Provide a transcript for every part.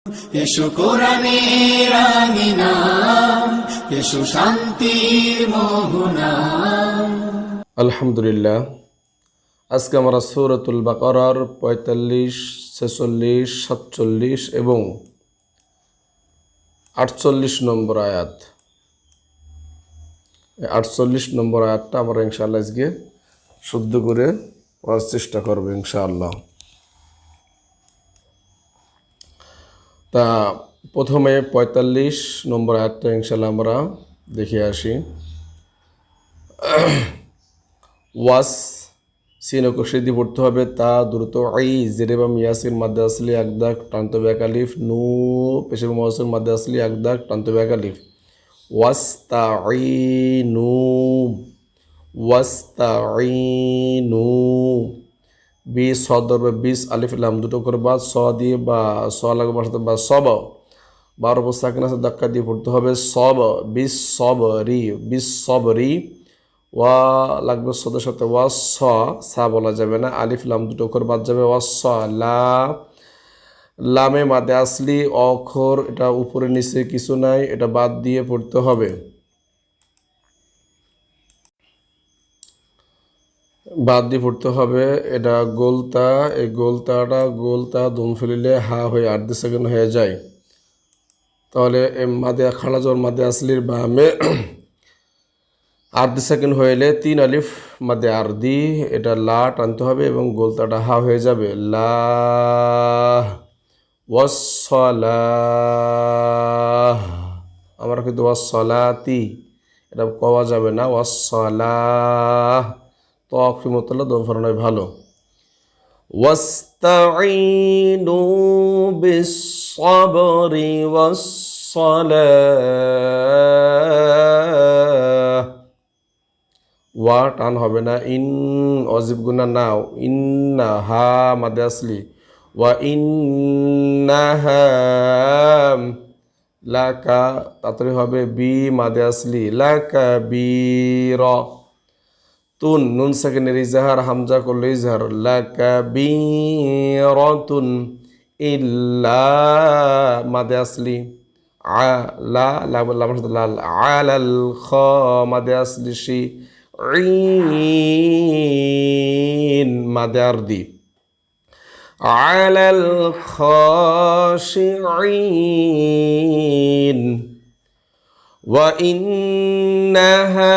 এসো কোরআনের আমিনা, এসো শান্তির মোহনা। আলহামদুলিল্লাহ, আজকে আমরা সূরাতুল বাকারার ৪৫, ৪৬, ৪৭ এবং ৪৮ নম্বর আয়াত, ৪৮ নম্বর আয়াতটা আমরা ইনশাআল্লাহ আজকে শুদ্ধ করে পড়ার চেষ্টা করবো ইনশাআল্লাহ। তা প্রথমে ৪৫ নম্বর আয়াতটা ইনশাআল্লাহ আমরা দেখে আসি। ওয়াস সিনকে সিদ্ধি পড়তে হবে, তা দ্রুত আই জেরেবাম ইয়াসির মাদ্দে আসলি একদাক টান্ত ব্যাক আলিফ, নু পেশের মহাসির মাদ্দে আসলি একদাক টান্ত ব্যাক আলিফ। ওয়াস্তাঈনু, ওয়াস্তাঈনু, বিশ স ধরবে, বিশ আলিফ লাম দুটো করে বা স দিয়ে বা স লাগবে সাথে বা সব, বার উপর সাকিন আছে ধাক্কা দিয়ে পড়তে হবে সব, বিশ সবরি, বিশ সবরি। ওয়া লাগবে সদের সাথে ওয়া স, সা বলা যাবে না, আলিফ লাম দুটো করে বাদ যাবে, ওয়া স লা, লামে মাদে আসলি অক্ষর, এটা উপরে নিচে কিছু নাই, এটা বাদ দিয়ে পড়তে হবে। বাদ দিয়ে পড়তে হবে, এটা গোলতা, এই গোলতা দুম ফেলিলে হা হয়ে ৮ সেকেন্ড হয়ে যায়। তাহলে মাদে খাড়া জোর মাদে আসলির বামে ৮ সেকেন্ড হইলে ৩ আলিফ মাদে আরদি, এটা লা টানতে হবে এবং গোলতাটা হা হয়ে যাবে। লা ওয়াসসালাহ, আমরা কিন্তু ওয়াসসালাতি এটা কওয়া যাবে না, ওয়াসসালাহ তো অক্ষিমতলা দম ফরানোই ভালো। ওয়াস্তাঈনু বিস-সাবরি ওয়াস-সালাহ, ওয়া টান হবে না, ইন অজিব গুনা নাও, ইন্না হা মাদে আসলি, ওয়া ইন্নাহা লাকা তাড়াতাড়ি হবে, বি মাদে আসলি লাকা বীর, তুন নুন সেকেন্ডের ইজাহার হামজা করলে ইজহার, লাকা বীরাতুন, ইল্লা মাদে আসলি আ লা লামের সাথে লাল, আলাল খ মাদে আসলি শি, ঈন মাদে আরদি, আলাল খাশিঈন, ওয়া ইন্নাহা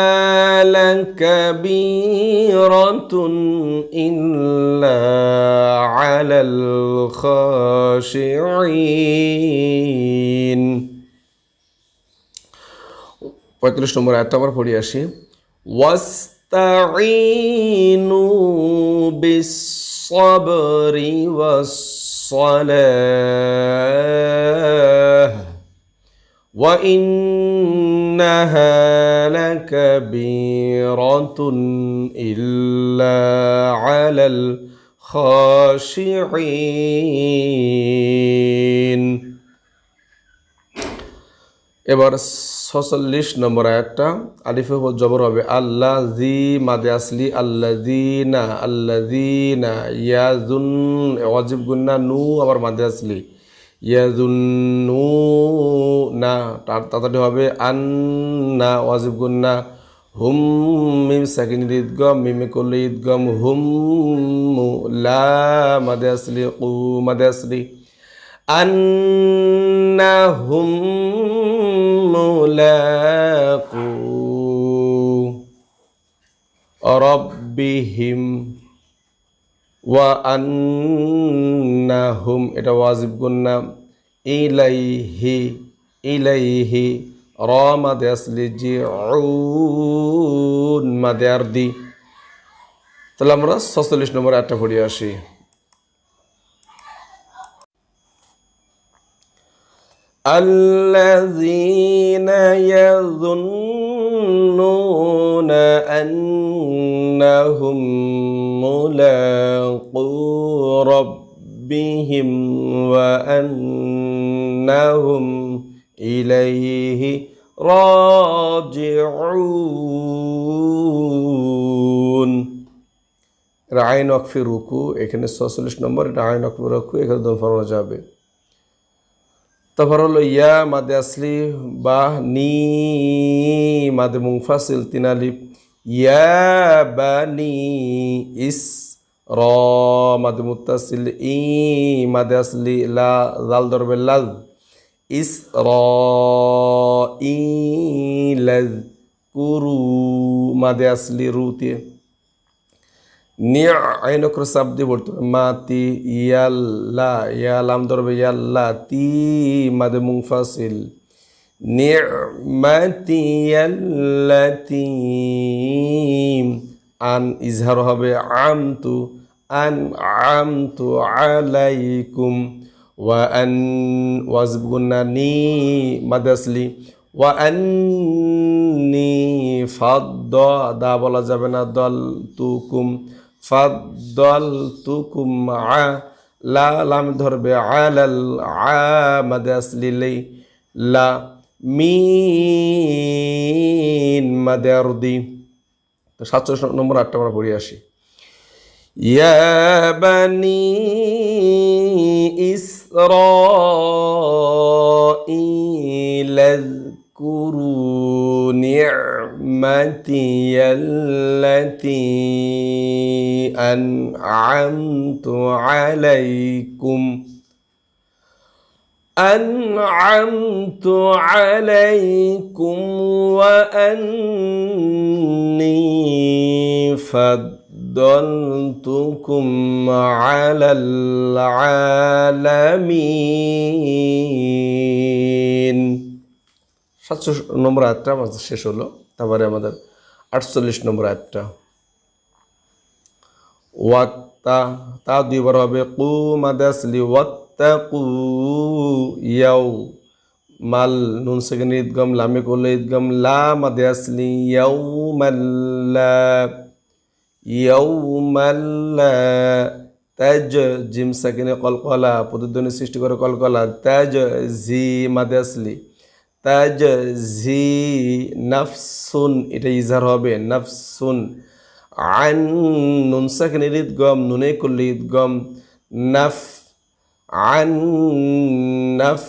লাকাবীরাতুন ইল্লা আলাল খাশিঈন। ৪৫ নম্বর আয়াতটা আবার পড়ে আসি। ওয়াস্তাঈনু বিস-সাবরি ওয়াস-সালাহ ওয়া ইন্নাহা লাকাবীরাতুন ইল্লা আলাল খাশিঈন। এবার ৪৬ নম্বর আয়াতটা, আলিফের উপর জবর হবে, আল্লাহ জি মাদে আসলি আল্লাযীনা, আল্লাযীনা, ইয়াজুন ওয়াজিব গুন্না নু আবার মাদে আসলি ইয়াজুন্নু না, তাড়াতাড়ি হবে, আন্না ওয়াজিব গুন্না, হুম মিম সাকিন ঈদগম, মিমে করলে ঈদগম, হুম লা মাদে আসলি কু মাদে আসলি, আন্নাহুম মুলাকু রাব্বিহিম, ওয়া আন্নাহুম এটা ওয়াজিব গুন্না, ইলাইহি, ইলাইহি র মাদে আসলি জিউন মাদে আরদি। তাহলে আমরা ৪৬ নম্বর আয়াতটা পড়ে আসি। الذين يظنون أنهم ملاقو ربهم وأنهم إليه راجعون। এটা আইন ওয়াকফি রুকু, এখানে ৪৬ নম্বর, এটা আইন ওয়াকফি রুকু, এখানে দম ফরানো যাবে। তারপর হলো ইয়া মাদে আসলি বা নি মাদে মুংফাসিল তিন আলিফ ইয়া বানি ইস র মাদে মুত্তাসিল ই মাদে আসলি লা জাল ধরবে লাজ ইস র ই লাজ কুরু মাদে আসলি রুতে নিয়া আইনক্র সাব দিয়ে বলতে হবে মাতি ইয়াল্লা ইয়ালাম ধরবে ইয়াল্লা তি মাদে মুংফাসিল নি'মাতি ইয়াল্লাতি আন ইজহার হবে আমতু আন আমতু আলাইকুম ওয়া আন ওয়াজব গুন্না নি মাদে আসলি ওয়া আন্নি ফাদ্দ দা বলা যাবে না দল তুকুম ফাদ্দালতুকুম লা লাম ধরবে আলাল মাদে আসলি লাই লা মিন মাদে আরদি। তো 47 নম্বর 8টা আমরা পড়ে আসি ইয়া বানি ইসরাঈল اذكروا نعمتي التي أنعمت عليكم وأني فضلتكم على العالمين 47 নম্বর আয়াতটা আমাদের শেষ হলো। তারপরে আমাদের 48 নম্বর আয়াতটা ওয়াত্তা তা দুইবার হবে কু মাদে আসলি ওয়াত্তাকু ইয়াও মাল নুন সেকেন্ড ইদগম লামে করলে ইদগম লা মাদে আসলি ইয়াউমাল্লা তাজ জিম সেকেন্ডে কলকলা প্রতিধ্বনি সৃষ্টি করে কলকলা তাজ জি মাদে আসলি তাজ জি নাফসুন এটা ইজহার হবে নাফসুন আন নুন সাকিনের ইদগম নুনে করলে ইদগম নাফ আন নাফ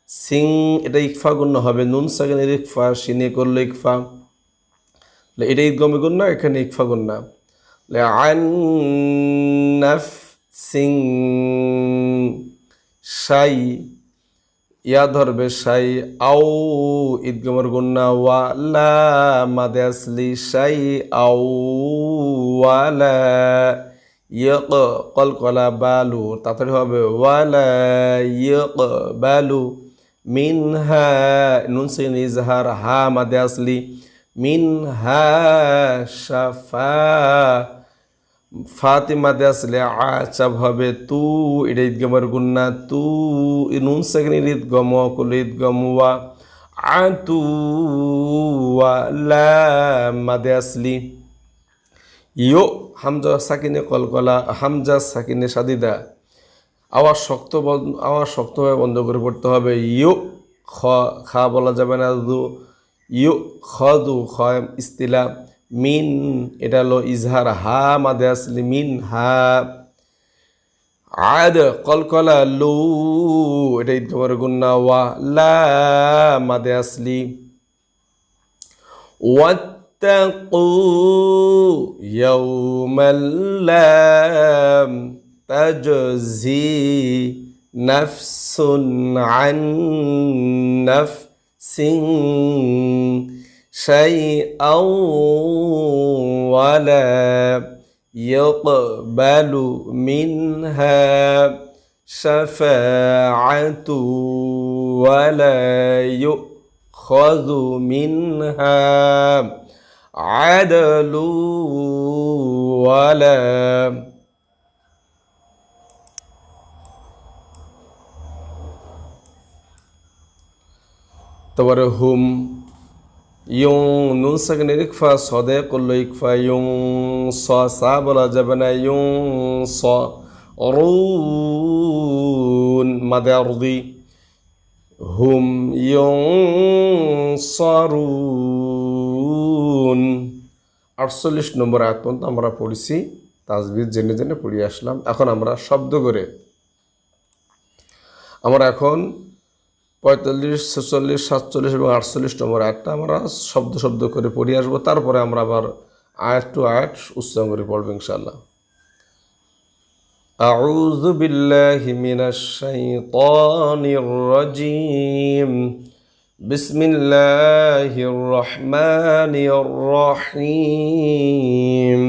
সিং এটা ইকফা গুণ হবে নুন সাকিনের ইকফা সিনে করলে ইকফা এটা ইদগমে গুণ না এখানে ইকফা গুণ না আন নাফ সিং শাই ইয়া ধরবে শাই আও ইদগমের গুন্না ওয়ালা মাদে আসলি শাই আও ওয়ালা ইয়ক কলকলা বালু তাড়াতাড়ি হবে ওয়ালা ইয়ক বালু মিনহা নুন সিন ইজহার হা মাদে আসলি মিনহা শাফা ফাতিমা দে আসলে আচাব হবে তু এটা ইদগমের গুন্না তু নুন সেকেন্ড ইদগম কুল ইদগম ওয়া আতু ওয়া লা মাদে আসলি ইয়ো হামজা সাকিনে কলকলা হামজা সাকিনে সাদিদা আওয়াজ শক্তভাবে বন্ধ করে পড়তে হবে ইয়ো খ খা বলা যাবে না দু ইয়ো খদু খ ইস্তিলা মিন এটা হলো ইজহার হা মাদে আসলি মিন হা আদ কলকলা লু এটা ইদগমের গুন্না ওয়া লা মাদে আসলি ওয়াত্তাকু ইয়াউমাল লা তাজজি নাফসুন আন নাফসিন شيئا ولا يقبل منها شفاعة ولا يؤخذ منها عدل ولا تورهم ইয়ং নুন সেকেন্ডের ইকফা সদে করলো ইকফা ইয়ং সা বলা যাবে না ইয়ং স রুন মাদে আরদি হুম ইয়ং সরুন 48 নম্বর আয়াত পর্যন্ত আমরা পড়েছি তাজবিদ জেনে জেনে পড়িয়ে আসলাম। এখন আমরা শব্দ করে আমরা এখন 45, 46, 47 এবং 48 নম্বর আয়াতটা আমরা শব্দ শব্দ করে পড়ে আসবো, তারপরে আমরা আবার আয়াত টু আয়াত উচ্চারণ করে পড়বো ইনশাআল্লাহ। আউযু বিল্লাহি মিনাশ শাইতানির রাজিম। বিসমিল্লাহির রহমানির রহিম।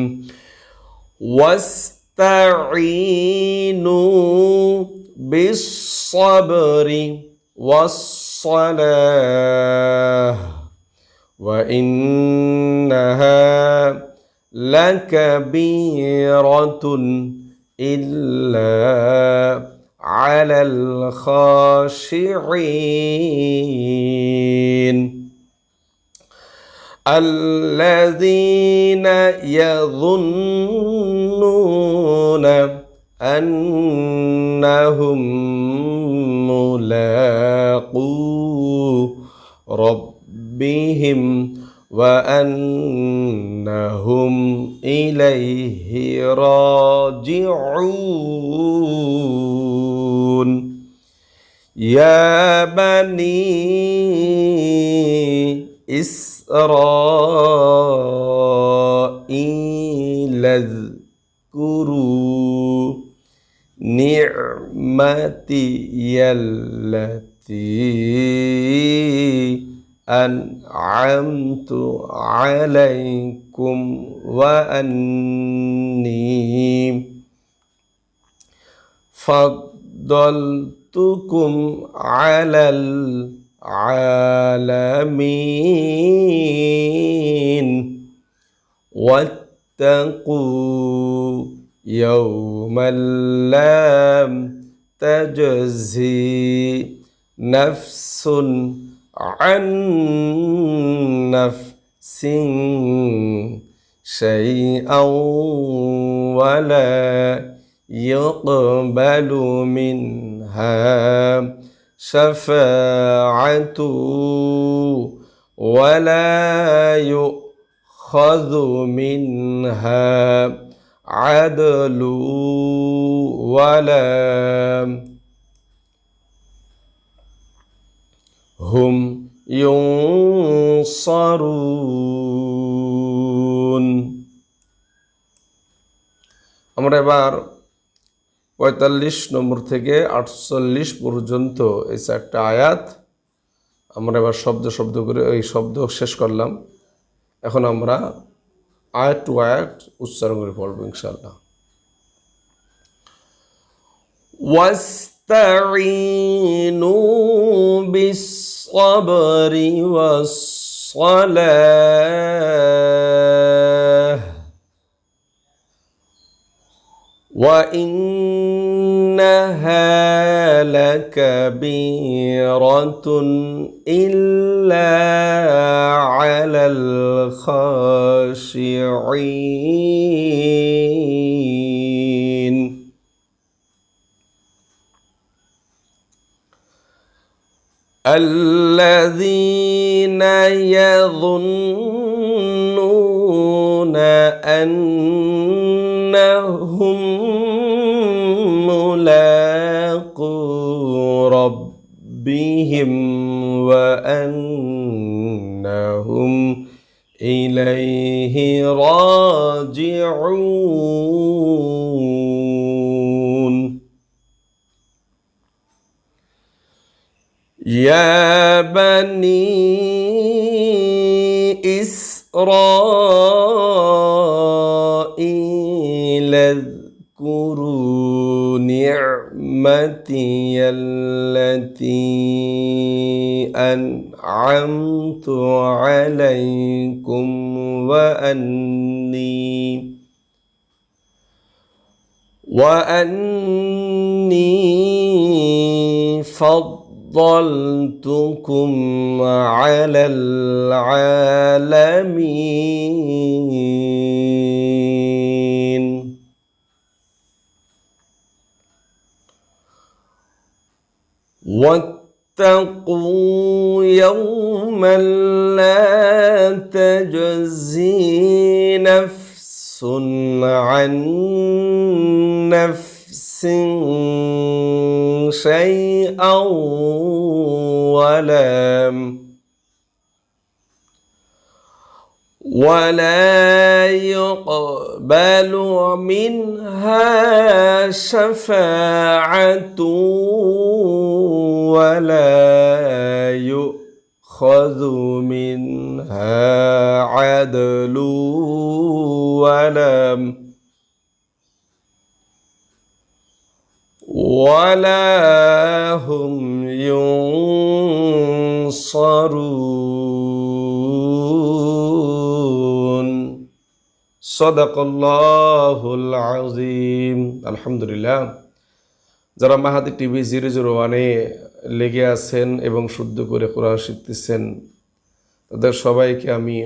ওয়াস্তাঈনু বিস-সাবরি ওয়াস-সালাহ ওয়া ইন্নাহা লাকাবীরাতুন ইল্লা আলাল খাশিঈন الذين يظنون أنهم ملاقو ربهم وأنهم إليه راجعون يا بني إسرائيل اذكروا نعمتي التي أنعمت عليكم وأني فضلتكم على العالمين واتقوا يوما لا تجزي نفس عن نفس شيئا ولا يقبل منها شفاعة ولا يؤخذ منها عدل ولا هم ينصرون। আমরা এবার 45 নম্বর থেকে 48 পর্যন্ত এই 4টা আয়াত আমরা এবার শব্দ শব্দ করে এই শব্দ শেষ করলাম। এখন আমরা আয়াত টু আয়াত উচ্চারণ করে পড়ব ইনশাআল্লাহ। ওয়াস্তাঈনু বিস-সাবরি ওয়াস-সালাহ وَإِنَّهَا لَكَبِيرَةٌ إِلَّا عَلَى الْخَاشِعِينَ الَّذِينَ يَظُنُّونَ أَنَّهُمْ ملاقو ربهم وأنهم إليه راجعون يا بني إسرائيل اذكروا نعمتي التي أنعمت عليكم وأني فضلتكم على العالمين واتقوا يوما لا تجزي نفس عن نفس شيئا ولم ولا يقبل منها شفاعة ولا يؤخذ منها عدل ولا هم ينصرون صدق الله العظيم আলহামদুলিল্লাহ। যারা মাহাদি টিভি 001-এ লেগে আছেন এবং শুদ্ধ করে কোরআন শিখতেছেন, তাদের সবাইকে আমি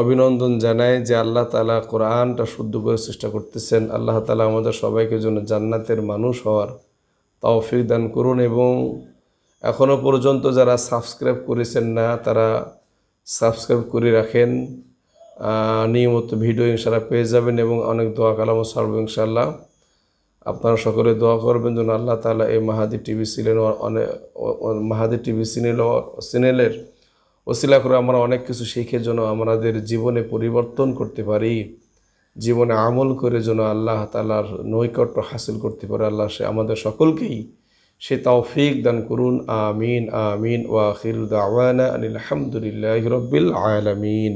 অভিনন্দন জানাই যে আল্লাহ তাআলা কোরআনটা শুদ্ধ করে চেষ্টা করতেছেন। আল্লাহ তাআলা আমাদের সবাইকে জন্য জান্নাতের মানুষ হওয়ার তৌফিক দান করুন। এবং এখনও পর্যন্ত যারা সাবস্ক্রাইব করেছেন না, তারা সাবস্ক্রাইব করে রাখেন। নিয়মিত ভিডিও ইনশাআল্লাহ পেয়ে যাবেন এবং অনেক দোয়া কালামও ছাড়বো ইনশাআল্লাহ। আপনারা সকলে দোয়া করবেন যেন আল্লাহ তাআলা এই মাহাদি টিভি চ্যানেলের ওসিলা করে আমরা অনেক কিছু শিখে যেন আমাদের জীবনে পরিবর্তন করতে পারি, জীবনে আমল করে যেন আল্লাহ তাআলার নৈকট্য হাসিল করতে পারে। আল্লাহ সে আমাদের সকলকেই সে তৌফিক দান করুন। আমিন আমিন। ওয়া আখিরু দাওয়ানা আনিল হামদুলিল্লাহি রাব্বিল আলামিন।